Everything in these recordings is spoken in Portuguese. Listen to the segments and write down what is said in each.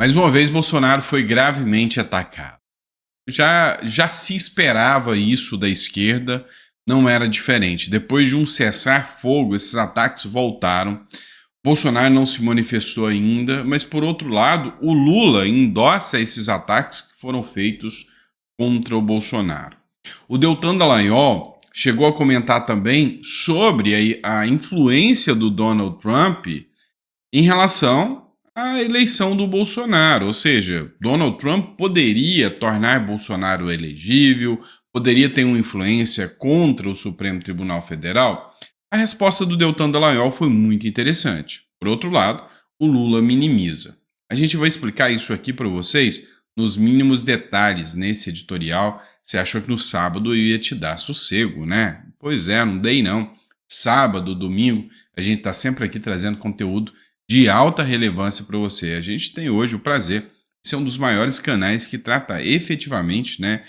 Mais uma vez, Bolsonaro foi gravemente atacado. Já se esperava isso da esquerda, não era diferente. Depois de um cessar-fogo, esses ataques voltaram. Bolsonaro não se manifestou ainda, mas por outro lado, o Lula endossa esses ataques que foram feitos contra o Bolsonaro. O Deltan Dallagnol chegou a comentar também sobre a influência do Donald Trump em relação à eleição do Bolsonaro. Ou seja, Donald Trump poderia tornar Bolsonaro elegível, poderia ter uma influência contra o Supremo Tribunal Federal. A resposta do Deltan Dallagnol foi muito interessante. Por outro lado, o Lula minimiza. A gente vai explicar isso aqui para vocês nos mínimos detalhes nesse editorial. Você achou que no sábado eu ia te dar sossego, né? Pois é, não dei não. Sábado, domingo, a gente está sempre aqui trazendo conteúdo de alta relevância para você. A gente tem hoje o prazer de ser um dos maiores canais que trata efetivamente, né,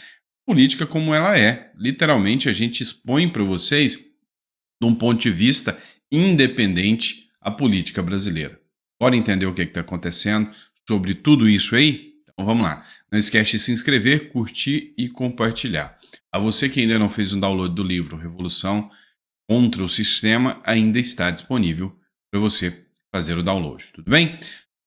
política como ela é. Literalmente, a gente expõe para vocês, de um ponto de vista independente, a política brasileira. Bora entender o que está acontecendo sobre tudo isso aí? Então vamos lá. Não esquece de se inscrever, curtir e compartilhar. A você que ainda não fez um download do livro Revolução contra o Sistema, ainda está disponível para você fazer o download, tudo bem?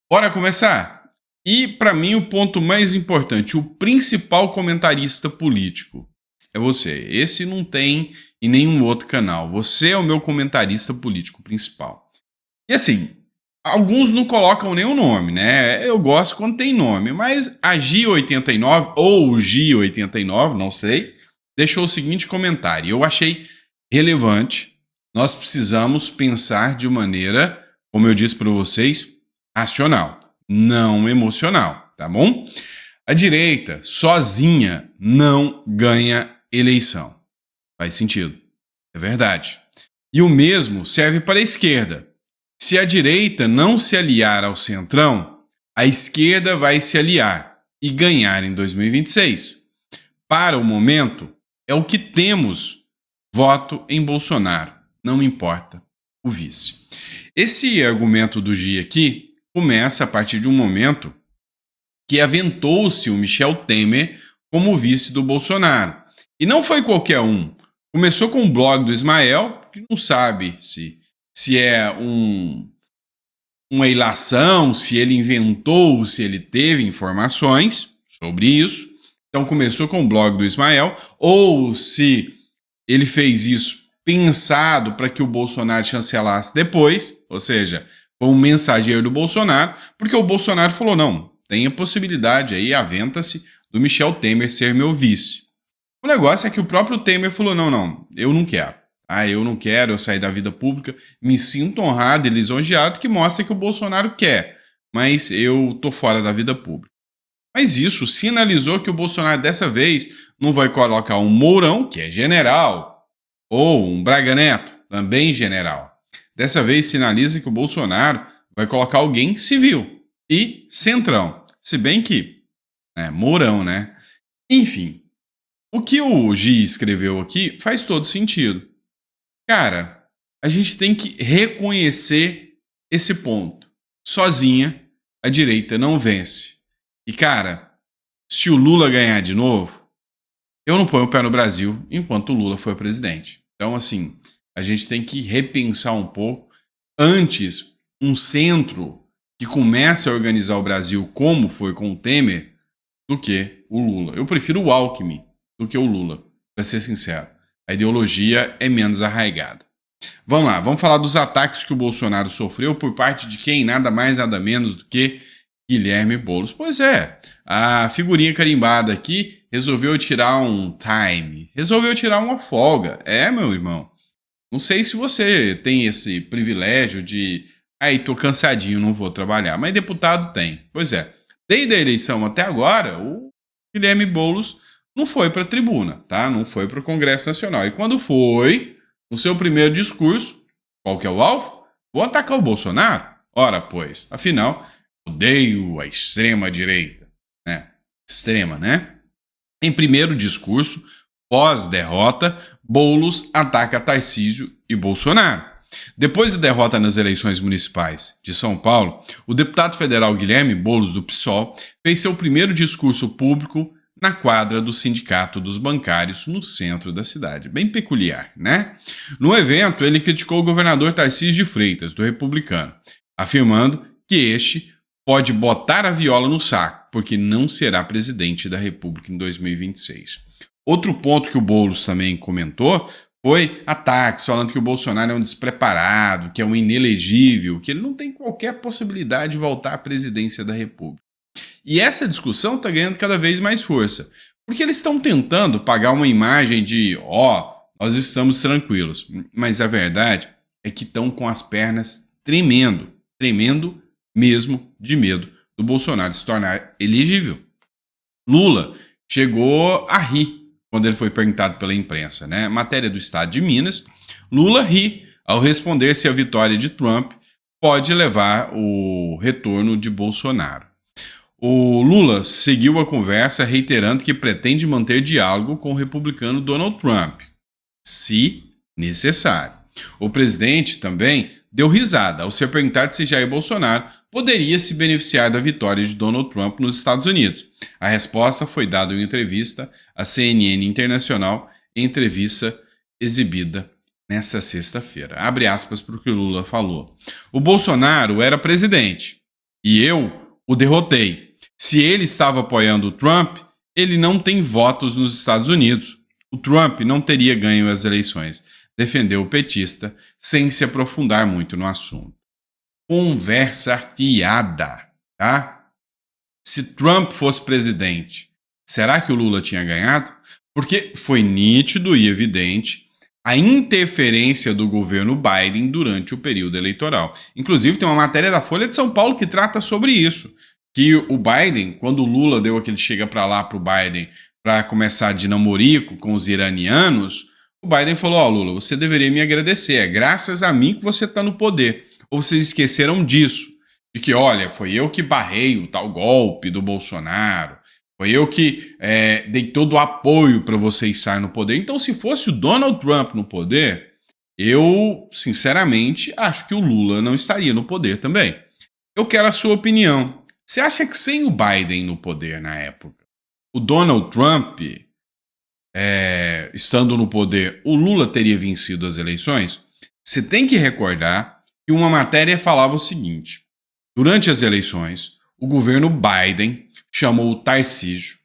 Bora começar? E para mim o ponto mais importante, o principal comentarista político é você. Esse não tem em nenhum outro canal. Você é o meu comentarista político principal. E assim, alguns não colocam nenhum nome, né? Eu gosto quando tem nome, mas a Gi89 ou o Gi89, não sei, deixou o seguinte comentário. Eu achei relevante. Nós precisamos pensar de maneira, como eu disse para vocês, racional, não emocional, tá bom? A direita, sozinha, não ganha eleição. Faz sentido. É verdade. E o mesmo serve para a esquerda. Se a direita não se aliar ao centrão, a esquerda vai se aliar e ganhar em 2026. Para o momento, é o que temos. Voto em Bolsonaro. Não importa o vice. Esse argumento do Gi aqui começa a partir de um momento que aventou-se o Michel Temer como vice do Bolsonaro. E não foi qualquer um. Começou com o blog do Ismael, que não sabe se é uma ilação, se ele inventou, se ele teve informações sobre isso. Então começou com o blog do Ismael, ou se ele fez isso pensado para que o Bolsonaro chancelasse depois, ou seja, foi um mensageiro do Bolsonaro, porque o Bolsonaro falou, não, tem a possibilidade aí, aventa-se, do Michel Temer ser meu vice. O negócio é que o próprio Temer falou, não, eu não quero. Eu não quero, eu sair da vida pública, me sinto honrado e lisonjeado, que mostra que o Bolsonaro quer, mas eu tô fora da vida pública. Mas isso sinalizou que o Bolsonaro dessa vez não vai colocar um Mourão, que é general, ou um Braga Neto, também general. Dessa vez sinaliza que o Bolsonaro vai colocar alguém civil e centrão. Se bem que, Mourão, né? Enfim, o que o Gi escreveu aqui faz todo sentido. Cara, a gente tem que reconhecer esse ponto. Sozinha, a direita não vence. E, cara, se o Lula ganhar de novo, eu não ponho o pé no Brasil enquanto o Lula for presidente. Então, assim, a gente tem que repensar um pouco. Antes, um centro que comece a organizar o Brasil como foi com o Temer, do que o Lula. Eu prefiro o Alckmin do que o Lula, para ser sincero. A ideologia é menos arraigada. Vamos lá, vamos falar dos ataques que o Bolsonaro sofreu por parte de quem? Nada mais, nada menos do que Guilherme Boulos. Pois é, a figurinha carimbada aqui resolveu tirar um time, resolveu tirar uma folga. Meu irmão, não sei se você tem esse privilégio de tô cansadinho, não vou trabalhar, mas deputado tem. Pois é, desde a eleição até agora, o Guilherme Boulos não foi para a tribuna, tá? Não foi para o Congresso Nacional. E quando foi, no seu primeiro discurso, qual que é o alvo? Vou atacar o Bolsonaro? Ora, pois, afinal, odeio a extrema-direita. Extrema, né? Em primeiro discurso, pós-derrota, Boulos ataca Tarcísio e Bolsonaro. Depois da derrota nas eleições municipais de São Paulo, o deputado federal Guilherme Boulos, do PSOL, fez seu primeiro discurso público na quadra do Sindicato dos Bancários, no centro da cidade. Bem peculiar, né? No evento, ele criticou o governador Tarcísio de Freitas, do Republicano, afirmando que este pode botar a viola no saco, porque não será presidente da República em 2026. Outro ponto que o Boulos também comentou foi ataques, falando que o Bolsonaro é um despreparado, que é um inelegível, que ele não tem qualquer possibilidade de voltar à presidência da República. E essa discussão está ganhando cada vez mais força, porque eles estão tentando pagar uma imagem de, nós estamos tranquilos, mas a verdade é que estão com as pernas tremendo mesmo de medo do Bolsonaro se tornar elegível. Lula chegou a rir quando ele foi perguntado pela imprensa, né? Matéria do Estado de Minas, Lula ri ao responder se a vitória de Trump pode levar o retorno de Bolsonaro. O Lula seguiu a conversa reiterando que pretende manter diálogo com o republicano Donald Trump, se necessário. O presidente também deu risada ao ser perguntado se Jair Bolsonaro poderia se beneficiar da vitória de Donald Trump nos Estados Unidos. A resposta foi dada em entrevista à CNN Internacional, entrevista exibida nesta sexta-feira. Abre aspas para o que o Lula falou. O Bolsonaro era presidente e eu o derrotei. Se ele estava apoiando o Trump, ele não tem votos nos Estados Unidos. O Trump não teria ganho as eleições, defendeu o petista, sem se aprofundar muito no assunto. Conversa fiada, tá? Se Trump fosse presidente, será que o Lula tinha ganhado? Porque foi nítido e evidente a interferência do governo Biden durante o período eleitoral. Inclusive, tem uma matéria da Folha de São Paulo que trata sobre isso. Que o Biden, quando o Lula deu aquele chega para lá pro Biden para começar de namorico com os iranianos, o Biden falou, Lula, você deveria me agradecer, é graças a mim que você está no poder. Ou vocês esqueceram disso, de que, olha, foi eu que barrei o tal golpe do Bolsonaro, foi eu que dei todo o apoio para vocês estarem no poder. Então, se fosse o Donald Trump no poder, eu, sinceramente, acho que o Lula não estaria no poder também. Eu quero a sua opinião. Você acha que sem o Biden no poder na época, o Donald Trump, estando no poder, o Lula teria vencido as eleições? Você tem que recordar que uma matéria falava o seguinte: durante as eleições, o governo Biden chamou o Tarcísio,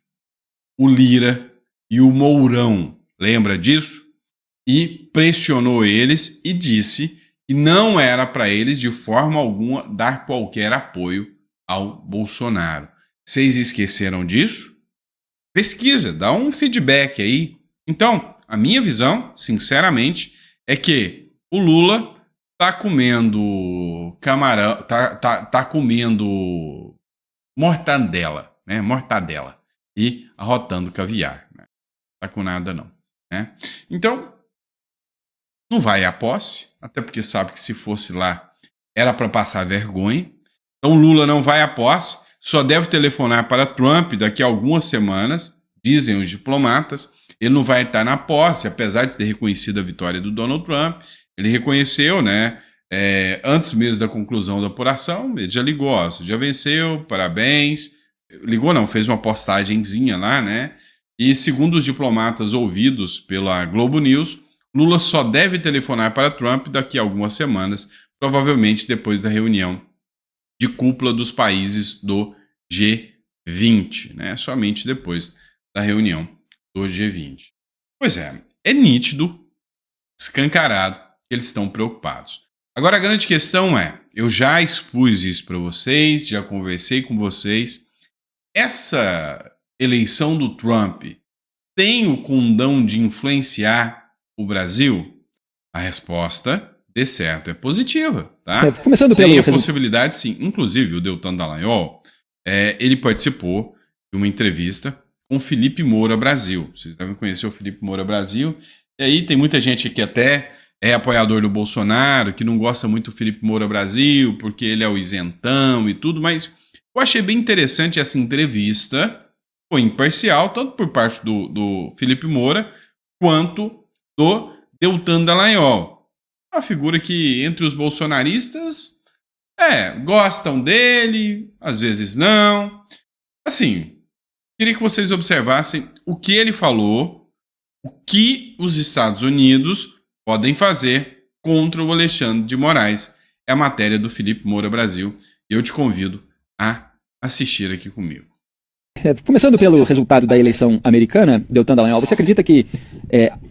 o Lira e o Mourão, lembra disso? E pressionou eles e disse que não era para eles de forma alguma dar qualquer apoio ao Bolsonaro. Vocês esqueceram disso? Pesquisa, dá um feedback aí. Então, a minha visão, sinceramente, é que o Lula tá comendo camarão, tá comendo mortadela, né? Mortadela e arrotando caviar. Né? Tá com nada não, né? Então, não vai à posse, até porque sabe que se fosse lá era para passar vergonha. Então Lula não vai à posse, só deve telefonar para Trump daqui a algumas semanas, dizem os diplomatas. Ele não vai estar na posse, apesar de ter reconhecido a vitória do Donald Trump. Ele reconheceu, né? Antes mesmo da conclusão da apuração, ele já ligou, você já venceu, parabéns. Ligou não, fez uma postagenzinha lá, né? E segundo os diplomatas ouvidos pela Globo News, Lula só deve telefonar para Trump daqui a algumas semanas, provavelmente depois da reunião de cúpula dos países do G20, né? Somente depois da reunião do G20. Pois é nítido, escancarado, que eles estão preocupados. Agora a grande questão eu já expus isso para vocês, já conversei com vocês, essa eleição do Trump tem o condão de influenciar o Brasil? A resposta, de certo, é positiva, tá? Começando pelo... Tem a possibilidade, sim. Inclusive, o Deltan Dallagnol, ele participou de uma entrevista com o Felipe Moura Brasil. Vocês devem conhecer o Felipe Moura Brasil. E aí tem muita gente que até é apoiador do Bolsonaro, que não gosta muito do Felipe Moura Brasil, porque ele é o isentão e tudo, mas eu achei bem interessante essa entrevista. Foi imparcial, tanto por parte do Felipe Moura, quanto do Deltan Dallagnol. Uma figura que, entre os bolsonaristas, gostam dele, às vezes não. Assim, queria que vocês observassem o que ele falou, o que os Estados Unidos podem fazer contra o Alexandre de Moraes. É a matéria do Felipe Moura Brasil. E eu te convido a assistir aqui comigo. Começando pelo resultado da eleição americana, Deltan Dallagnol, você acredita que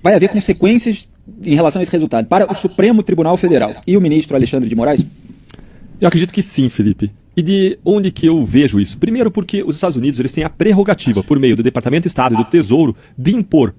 vai haver consequências em relação a esse resultado para o Supremo Tribunal Federal e o ministro Alexandre de Moraes? Eu acredito que sim, Felipe. E de onde que eu vejo isso? Primeiro porque os Estados Unidos eles têm a prerrogativa, por meio do Departamento de Estado e do Tesouro, de impor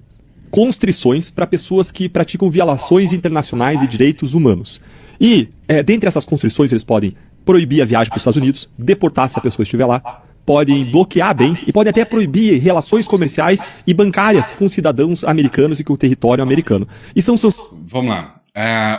constrições para pessoas que praticam violações internacionais de direitos humanos. E, dentre essas constrições, eles podem proibir a viagem para os Estados Unidos, deportar se a pessoa estiver lá, podem bloquear bens e podem até proibir relações comerciais e bancárias com cidadãos americanos e com o território americano. E são... Vamos lá.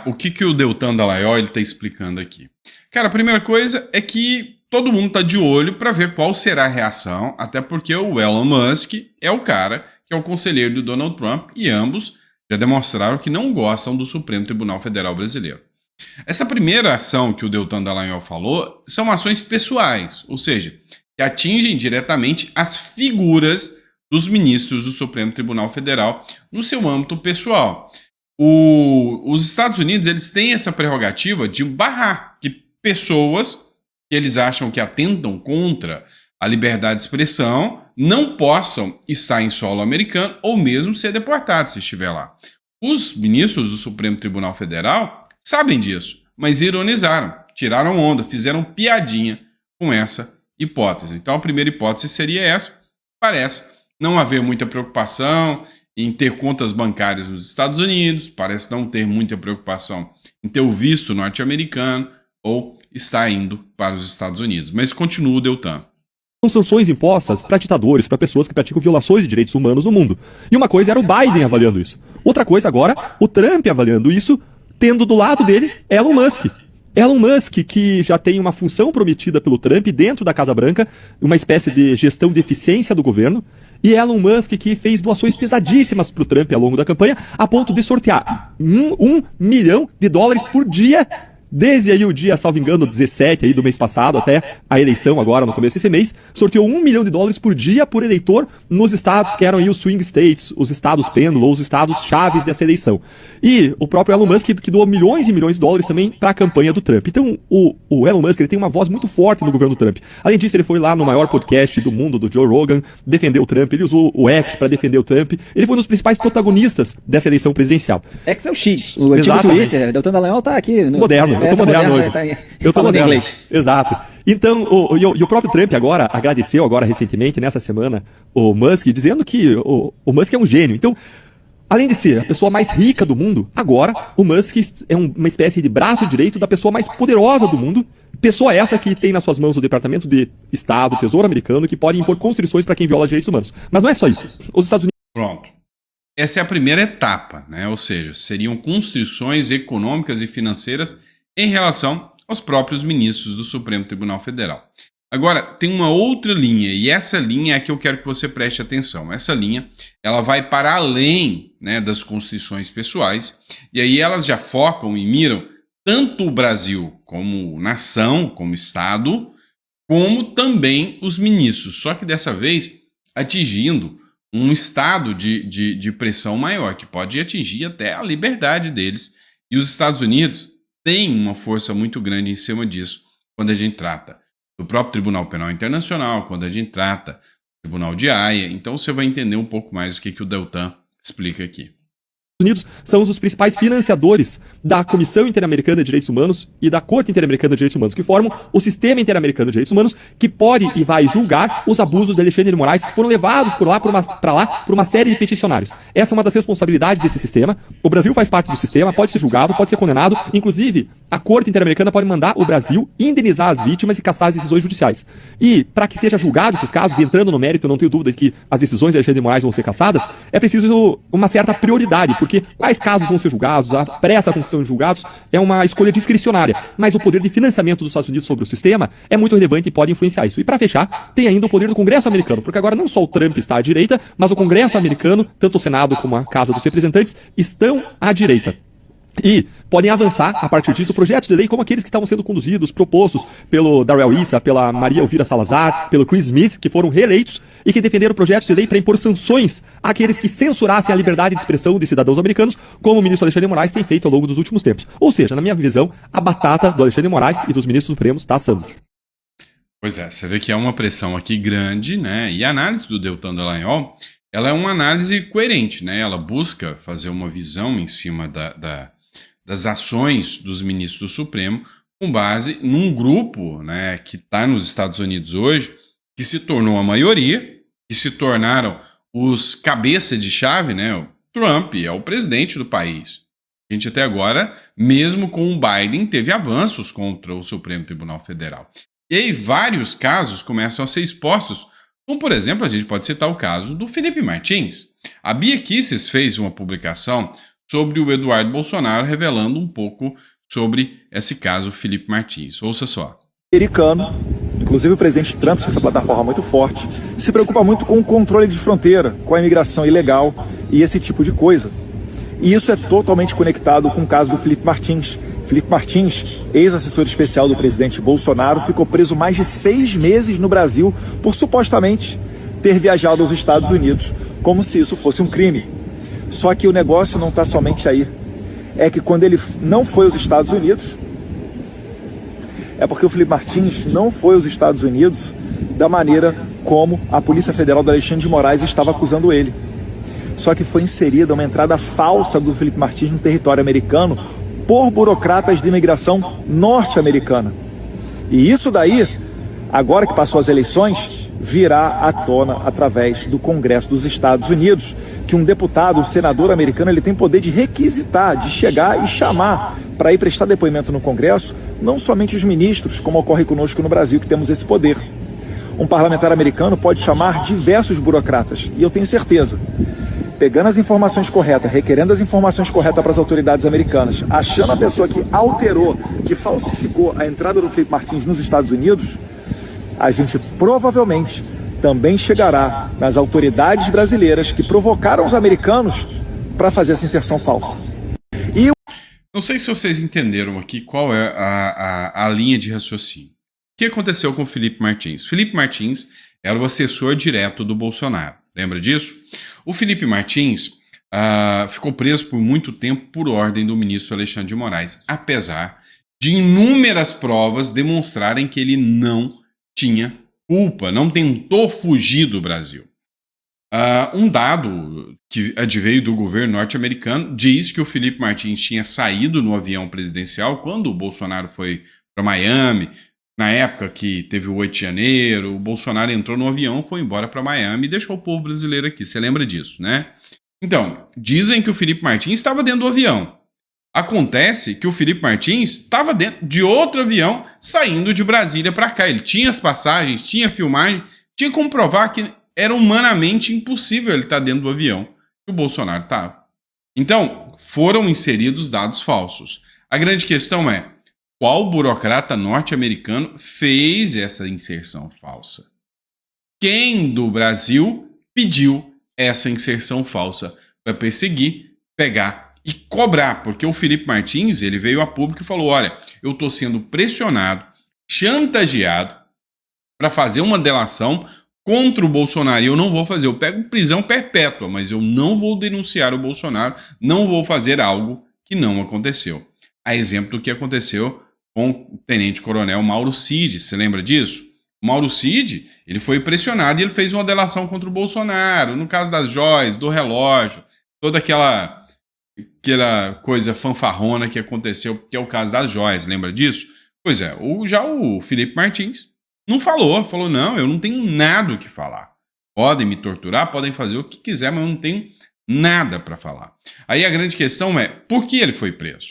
O que o Deltan Dallagnol está explicando aqui? Cara, a primeira coisa é que todo mundo está de olho para ver qual será a reação, até porque o Elon Musk é o cara que é o conselheiro do Donald Trump e ambos já demonstraram que não gostam do Supremo Tribunal Federal Brasileiro. Essa primeira ação que o Deltan Dallagnol falou são ações pessoais, ou seja, que atingem diretamente as figuras dos ministros do Supremo Tribunal Federal no seu âmbito pessoal. Os Estados Unidos eles têm essa prerrogativa de barrar que pessoas que eles acham que atentam contra a liberdade de expressão não possam estar em solo americano ou mesmo ser deportados se estiver lá. Os ministros do Supremo Tribunal Federal sabem disso, mas ironizaram, tiraram onda, fizeram piadinha com essa hipótese. Então a primeira hipótese seria essa. Parece não haver muita preocupação em ter contas bancárias nos Estados Unidos, parece não ter muita preocupação em ter o visto norte-americano ou estar indo para os Estados Unidos. Mas continua o Deltan. São sanções impostas para ditadores, para pessoas que praticam violações de direitos humanos no mundo. E uma coisa era o Biden avaliando isso. Outra coisa agora, o Trump avaliando isso, tendo do lado dele Elon Musk. Elon Musk, que já tem uma função prometida pelo Trump dentro da Casa Branca, uma espécie de gestão de eficiência do governo, e Elon Musk, que fez doações pesadíssimas para o Trump ao longo da campanha, a ponto de sortear $1 milhão por dia, desde aí o dia, salvo engano, 17 aí do mês passado até a eleição agora no começo desse mês, sorteou $1 milhão por dia por eleitor nos estados que eram aí os swing states, os estados pêndulo, os estados chaves dessa eleição. E o próprio Elon Musk que doou milhões e milhões de dólares também para a campanha do Trump. Então o Elon Musk ele tem uma voz muito forte no governo do Trump. Além disso, ele foi lá no maior podcast do mundo, do Joe Rogan, defender o Trump, ele usou o X para defender o Trump, ele foi um dos principais protagonistas dessa eleição presidencial. X é o X, o antigo Twitter, Deltan Dallagnol tá aqui. Moderno. Eu tô moderno hoje. Eu tô falando moderno. inglês. Exato. Então, o próprio Trump agora agradeceu recentemente, nessa semana, o Musk, dizendo que o Musk é um gênio. Então, além de ser a pessoa mais rica do mundo, agora o Musk é uma espécie de braço direito da pessoa mais poderosa do mundo. Pessoa essa que tem nas suas mãos o Departamento de Estado, o Tesouro Americano, que pode impor constrições para quem viola direitos humanos. Mas não é só isso. Os Estados Unidos... Pronto. Essa é a primeira etapa, né? Ou seja, seriam constrições econômicas e financeiras em relação aos próprios ministros do Supremo Tribunal Federal. Agora, tem uma outra linha, e essa linha é a que eu quero que você preste atenção. Essa linha, ela vai para além, né, das constrições pessoais, e aí elas já focam e miram tanto o Brasil como nação, como Estado, como também os ministros, só que dessa vez atingindo um estado de pressão maior, que pode atingir até a liberdade deles. E os Estados Unidos têm uma força muito grande em cima disso, quando a gente trata do próprio Tribunal Penal Internacional, quando a gente trata do Tribunal de Haia. Então você vai entender um pouco mais o que o Deltan explica aqui. Unidos são os principais financiadores da Comissão Interamericana de Direitos Humanos e da Corte Interamericana de Direitos Humanos, que formam o Sistema Interamericano de Direitos Humanos, que pode e vai julgar os abusos de Alexandre de Moraes, que foram levados por uma série de peticionários. Essa é uma das responsabilidades desse sistema. O Brasil faz parte do sistema, pode ser julgado, pode ser condenado. Inclusive, a Corte Interamericana pode mandar o Brasil indenizar as vítimas e cassar as decisões judiciais. E, para que seja julgado esses casos, e entrando no mérito, eu não tenho dúvida de que as decisões de Alexandre de Moraes vão ser cassadas, é preciso uma certa prioridade, porque quais casos vão ser julgados, a pressa com que são julgados é uma escolha discricionária, mas o poder de financiamento dos Estados Unidos sobre o sistema é muito relevante e pode influenciar isso. E para fechar, tem ainda o poder do Congresso americano, porque agora não só o Trump está à direita, mas o Congresso americano, tanto o Senado como a Casa dos Representantes, estão à direita. E podem avançar, a partir disso, projetos de lei como aqueles que estavam sendo conduzidos, propostos pelo Darrell Issa, pela Maria Elvira Salazar, pelo Chris Smith, que foram reeleitos e que defenderam projetos de lei para impor sanções àqueles que censurassem a liberdade de expressão de cidadãos americanos, como o ministro Alexandre de Moraes tem feito ao longo dos últimos tempos. Ou seja, na minha visão, a batata do Alexandre de Moraes e dos ministros supremos está assando. Pois é, você vê que é uma pressão aqui grande, né? E a análise do Deltan Dallagnol, ela é uma análise coerente, né? Ela busca fazer uma visão em cima das ações dos ministros do Supremo com base num grupo, né, que está nos Estados Unidos hoje, que se tornou a maioria, que se tornaram os cabeças de chave, né? O Trump é o presidente do país. A gente até agora, mesmo com o Biden, teve avanços contra o Supremo Tribunal Federal. E aí vários casos começam a ser expostos, como por exemplo, a gente pode citar o caso do Felipe Martins. A Bia Kicis fez uma publicação sobre o Eduardo Bolsonaro, revelando um pouco sobre esse caso Felipe Martins. Ouça só. Americano, inclusive o presidente Trump, tem essa plataforma muito forte, se preocupa muito com o controle de fronteira, com a imigração ilegal e esse tipo de coisa. E isso é totalmente conectado com o caso do Felipe Martins. Felipe Martins, ex-assessor especial do presidente Bolsonaro, ficou preso mais de 6 meses no Brasil por supostamente ter viajado aos Estados Unidos, como se isso fosse um crime. Só que o negócio não está somente aí. É que quando ele não foi aos Estados Unidos, é porque o Felipe Martins não foi aos Estados Unidos da maneira como a Polícia Federal do Alexandre de Moraes estava acusando ele. Só que foi inserida uma entrada falsa do Felipe Martins no território americano por burocratas de imigração norte-americana. E isso daí, agora que passou as eleições, virá à tona através do Congresso dos Estados Unidos, que um deputado, um senador americano, ele tem poder de requisitar, de chegar e chamar para ir prestar depoimento no Congresso, não somente os ministros, como ocorre conosco no Brasil, que temos esse poder. Um parlamentar americano pode chamar diversos burocratas, e eu tenho certeza, pegando as informações corretas, requerendo as informações corretas para as autoridades americanas, achando a pessoa que alterou, que falsificou a entrada do Felipe Martins nos Estados Unidos, a gente provavelmente também chegará nas autoridades brasileiras que provocaram os americanos para fazer essa inserção falsa. Não sei se vocês entenderam aqui qual é a linha de raciocínio. O que aconteceu com o Felipe Martins? Felipe Martins era o assessor direto do Bolsonaro. Lembra disso? O Felipe Martins ficou preso por muito tempo por ordem do ministro Alexandre de Moraes, apesar de inúmeras provas demonstrarem que ele não tinha culpa, não tentou fugir do Brasil. Um dado que adveio do governo norte-americano diz que o Felipe Martins tinha saído no avião presidencial quando o Bolsonaro foi para Miami. Na época que teve o 8 de janeiro, o Bolsonaro entrou no avião, foi embora para Miami e deixou o povo brasileiro aqui. Você lembra disso, né? Então, dizem que o Felipe Martins estava dentro do avião. Acontece que o Felipe Martins estava dentro de outro avião saindo de Brasília para cá. Ele tinha as passagens, tinha filmagem, tinha como provar que era humanamente impossível ele estar dentro do avião que o Bolsonaro estava. Então, foram inseridos dados falsos. A grande questão é, qual burocrata norte-americano fez essa inserção falsa? Quem do Brasil pediu essa inserção falsa para perseguir, pegar e cobrar? Porque o Felipe Martins, ele veio a público e falou, olha, eu estou sendo pressionado, chantageado para fazer uma delação contra o Bolsonaro e eu não vou fazer. Eu pego prisão perpétua, mas eu não vou denunciar o Bolsonaro, não vou fazer algo que não aconteceu. A exemplo do que aconteceu com o tenente-coronel Mauro Cid. Você lembra disso? O Mauro Cid, ele foi pressionado e ele fez uma delação contra o Bolsonaro, no caso das joias, do relógio, toda aquela coisa fanfarrona que aconteceu, que é o caso das joias. Lembra disso? Pois é, já o Felipe Martins não falou não, eu não tenho nada o que falar. Podem me torturar, podem fazer o que quiser, mas eu não tenho nada para falar. Aí a grande questão é, por que ele foi preso?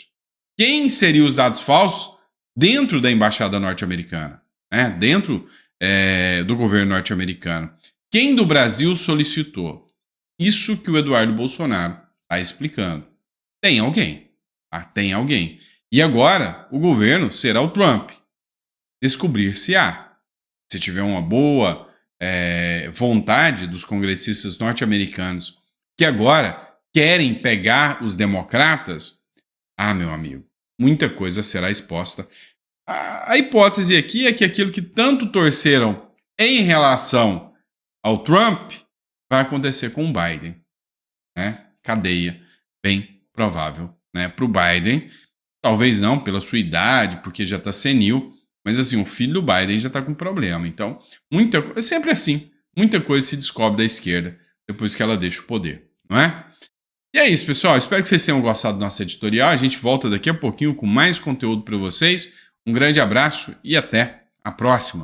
Quem inseriu os dados falsos dentro da embaixada norte-americana, né? Dentro do governo norte-americano? Quem do Brasil solicitou? Isso que o Eduardo Bolsonaro está explicando. Tem alguém. Tem alguém. E agora o governo será o Trump. Descobrir-se-á. Se tiver uma boa vontade dos congressistas norte-americanos que agora querem pegar os democratas, Ah, meu amigo, muita coisa será exposta. A hipótese aqui é que aquilo que tanto torceram em relação ao Trump vai acontecer com o Biden, né? Cadeia, bem provável, né? Para o Biden, talvez não pela sua idade, porque já está senil, mas assim, o filho do Biden já está com problema. Então, é sempre assim, muita coisa se descobre da esquerda depois que ela deixa o poder, não é? E é isso, pessoal. Espero que vocês tenham gostado do nosso editorial. A gente volta daqui a pouquinho com mais conteúdo para vocês. Um grande abraço e até a próxima.